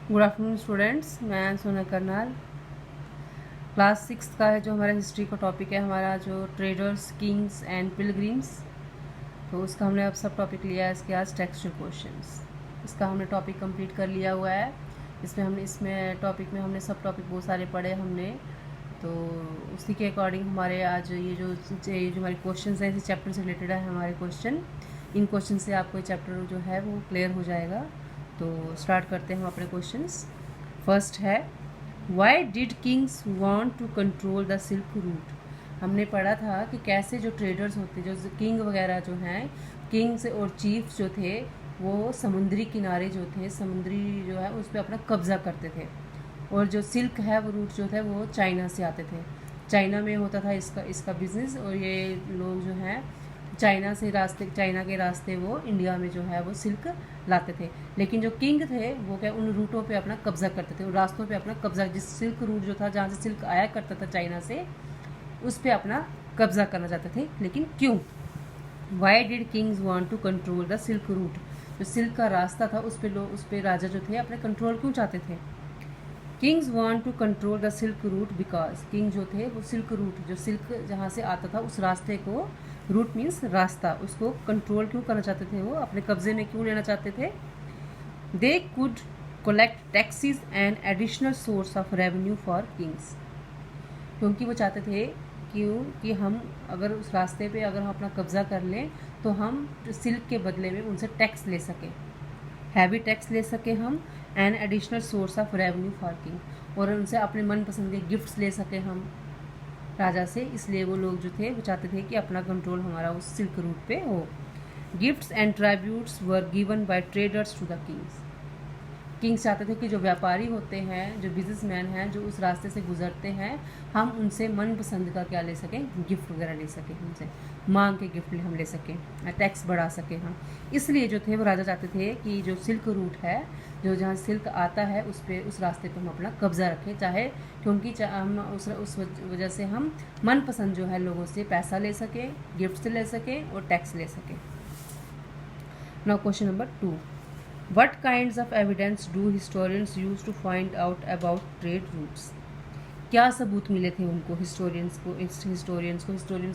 Good afternoon students, मैं सोना Karnal. Class 6 का है जो हमारा हिस्ट्री का टॉपिक है, हमारा जो ट्रेडर्स, किंग्स एंड पिलग्रिम्स। तो उसका हमने अब सब टॉपिक लिया है। इसके आज टेक्सचुअल क्वेश्चंस, इसका हमने टॉपिक कंप्लीट कर लिया हुआ है। इसमें टॉपिक में हमने सब टॉपिक बहुत सारे पढ़े हमने। तो उसी के अकॉर्डिंग हमारे आज ये जो हमारे क्वेश्चंस हैं इसी चैप्टर से रिलेटेड है हमारे क्वेश्चन। इन क्वेश्चन से आपको चैप्टर जो है वो क्लियर हो जाएगा। तो स्टार्ट करते हैं हम अपने क्वेश्चंस। फर्स्ट है, why did kings want to control the silk route. हमने पढ़ा था कि कैसे जो ट्रेडर्स होते, जो किंग वगैरह जो हैं, किंग्स और चीफ्स जो थे, वो समुद्री किनारे जो थे, समुद्री जो है उस पर अपना कब्जा करते थे। और जो सिल्क है वो रूट जो थे वो चाइना से आते थे। चाइना में होता था इसका बिजनेस, और ये लोग जो हैं चाइना के रास्ते वो इंडिया में जो है वो सिल्क लाते थे। लेकिन जो किंग थे वो क्या उन रूटों पे अपना कब्जा करते थे, उन रास्तों पे अपना कब्जा, जिस सिल्क रूट जो था जहाँ से सिल्क आया करता था चाइना से, उस पे अपना कब्जा करना चाहते थे। लेकिन क्यों? Why did kings want to control the silk route. जो सिल्क का रास्ता था उस पे राजा जो थे अपने कंट्रोल क्यों चाहते थे? Kings want to control the silk route because king जो थे वो सिल्क रूट, जो सिल्क जहाँ से आता था उस रास्ते को, रूट मीन्स रास्ता, उसको कंट्रोल क्यों करना चाहते थे, वो अपने कब्जे में क्यों लेना चाहते थे? They could collect taxes and additional source of revenue for Kings. क्योंकि वो चाहते थे कि हम अगर उस रास्ते पे अगर हम अपना कब्जा कर लें तो हम सिल्क के बदले में उनसे टैक्स ले सकें, हैवी टैक्स ले सके हम, and additional source of revenue for king, और उनसे अपने मनपसंद के गिफ्ट्स ले सके हम राजा से। इसलिए वो लोग जो थे वो चाहते थे कि अपना कंट्रोल हमारा उस सिल्क रूट पे हो। Gifts and tributes were given by traders to the kings. Kings चाहते थे कि जो व्यापारी होते हैं, जो बिजनेसमैन हैं, जो उस रास्ते से गुजरते हैं, हम उनसे मनपसंद का क्या ले सकें, गिफ्ट वगैरह ले सकें, उनसे मांग के गिफ्ट हम ले सकें, टैक्स बढ़ा सकें हम। इसलिए जो थे वो राजा चाहते थे कि जो सिल्क रूट है, जो जहाँ सिल्क आता है उस रास्ते पर हम अपना कब्जा रखें, चाहे क्योंकि हम उस वजह से हम मनपसंद जो है लोगों से पैसा ले सकें, गिफ्ट्स ले सकें और टैक्स ले सकें। Now question number 2, What kinds of evidence do historians use to find out about trade routes? क्या सबूत मिले थे उनको, हिस्टोरियंस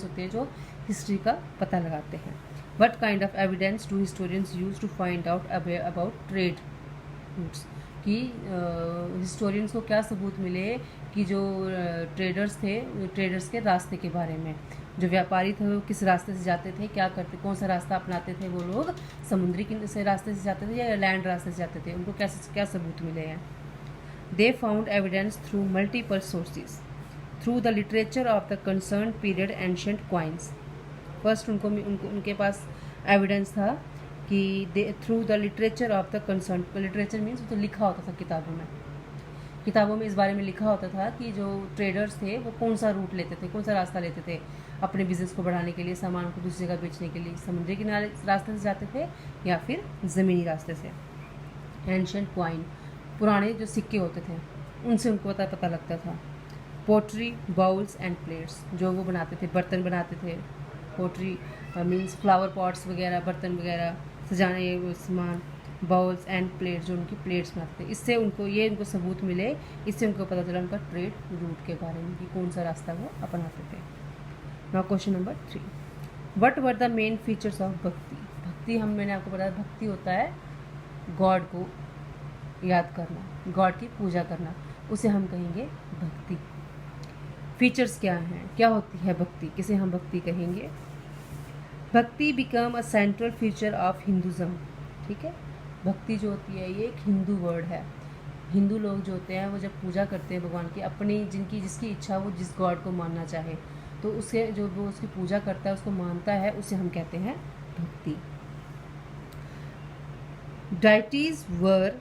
होते हैं जो हिस्ट्री का पता लगाते हैं। What kind of evidence do historians use to find out about trade routes? कि हिस्टोरियंस को क्या सबूत मिले कि जो ट्रेडर्स थे, ट्रेडर्स के रास्ते के बारे में, जो व्यापारी थे वो किस रास्ते से जाते थे, क्या करते, कौन सा रास्ता अपनाते थे वो लोग, समुद्री से रास्ते से जाते थे या लैंड रास्ते से जाते थे, उनको क्या सबूत मिले हैं? They found evidence through multiple sources, through the literature of the concern period ancient coins. First उनके पास एविडेंस था कि through the literature of the concern, literature means तो लिखा होता था किताबों में इस बारे में लिखा होता था कि जो ट्रेडर्स थे वो कौन सा रूट लेते थे, कौन सा रास्ता लेते थे अपने बिजनेस को बढ़ाने के लिए, सामान को दूसरी जगह बेचने के लिए, समुद्री किनारे रास्ते से जाते थे या फिर ज़मीनी रास्ते से। एंशंट क्वाइन, पुराने जो सिक्के होते थे उनसे उनको पता लगता था। पोट्री, बाउल्स एंड प्लेट्स, जो वो बनाते थे, बर्तन बनाते थे। पोट्री मीन्स फ्लावर पॉट्स वगैरह, बर्तन वगैरह सजाने वो सामान। बाउल्स एंड प्लेट्स, जो उनकी प्लेट्स बनाते थे। इससे उनको सबूत मिले, इससे उनको पता चला उनका ट्रेड रूट के बारे में कि कौन सा रास्ता वो अपनाते थे। Now question number 3, what were the main features of bhakti. भक्ति मैंने आपको बताया, भक्ति होता है गॉड को याद करना, गॉड की पूजा करना, उसे हम कहेंगे भक्ति। फीचर्स क्या हैं, क्या होती है भक्ति, किसे हम भक्ति कहेंगे? भक्ति become a central feature of Hinduism. ठीक है, भक्ति जो होती है ये एक हिंदू वर्ड है। हिंदू लोग जो होते हैं वो जब पूजा करते हैं भगवान की, अपनी जिसकी इच्छा, वो जिस गॉड को मानना चाहे तो उसे जो वो उसकी पूजा करता है, उसको मानता है, उसे हम कहते हैं भक्ति। डाइटीज वर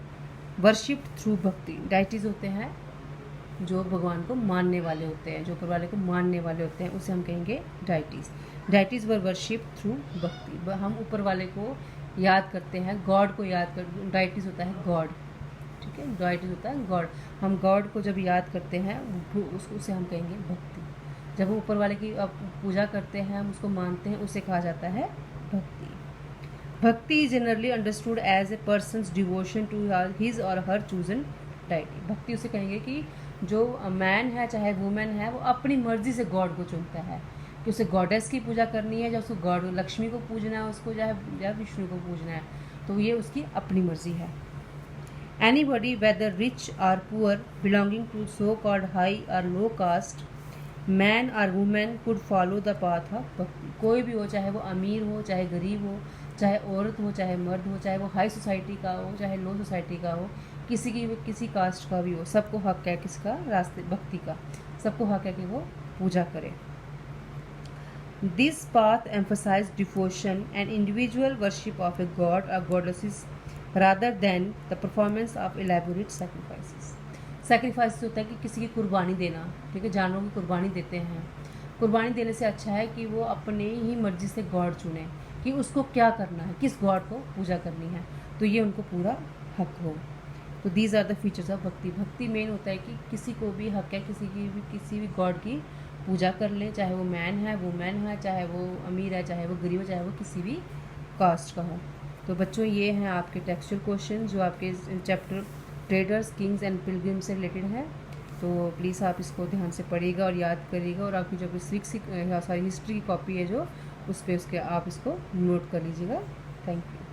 वर्शिप्ड थ्रू भक्ति। डाइटीज होते हैं जो भगवान को मानने वाले होते हैं, जो ऊपर वाले को मानने वाले होते हैं, उसे हम कहेंगे डाइटीज। डाइटीज वर वर्शिप्ड थ्रू भक्ति। हम ऊपर वाले को याद करते हैं, गॉड को याद कर, डाइटीज होता है गॉड। ठीक है, डाइटीज होता है गॉड। हम गॉड को जब याद करते हैं उसे हम कहेंगे भक्ति। जब हम ऊपर वाले की पूजा करते हैं, हम उसको मानते हैं, उसे कहा जाता है भक्ति। Bhakti is generally understood as a person's devotion to his और हर चूजन डाइटी। भक्ति उसे कहेंगे कि जो मैन है चाहे वुमेन है वो अपनी मर्जी से गॉड को चुनता है कि उसे गॉडेस की पूजा करनी है, या उसको गॉड लक्ष्मी को पूजना है उसको, या विष्णु को पूजना है, तो ये उसकी अपनी मर्जी है। Anybody, whether rich or poor, belonging to so-called high or low caste, man or woman, could follow the path of bhakti। कोई भी हो, चाहे वो अमीर हो चाहे गरीब हो, चाहे औरत हो चाहे मर्द हो, चाहे वो हाई सोसाइटी का हो चाहे लो सोसाइटी का हो, किसी कास्ट का भी हो, सबको हक है किसका, रास्ते भक्ति का, सबको हक है कि वो पूजा करे। This path emphasizes devotion and individual worship of a god or goddesses rather than the performance of elaborate sacrifices। Sacrifices होता है कि किसी की कुर्बानी देना, ठीक है, जानवरों की कुर्बानी देते हैं। कुर्बानी देने से अच्छा है कि वो अपने ही मर्जी से गॉड चुने कि उसको क्या करना है, किस गॉड को पूजा करनी है, तो ये उनको पूरा हक हो। तो these are the features of bhakti. भक्ति मेन होता है कि किसी को भी हक है किसी भी गॉड की पूजा कर ले, चाहे वो मैन है वुमेन है, चाहे वो अमीर है चाहे वो गरीब है, चाहे वो किसी भी कास्ट का हो। तो बच्चों ये हैं आपके टेक्सचुअल क्वेश्चन जो आपके chapter traders Kings and pilgrims से रिलेटेड है। तो प्लीज़ आप इसको ध्यान से पढ़िएगा और याद करिएगा, और आपकी जो हिस्ट्री की कॉपी है जो उस पर उसके आप इसको नोट कर लीजिएगा। Thank you.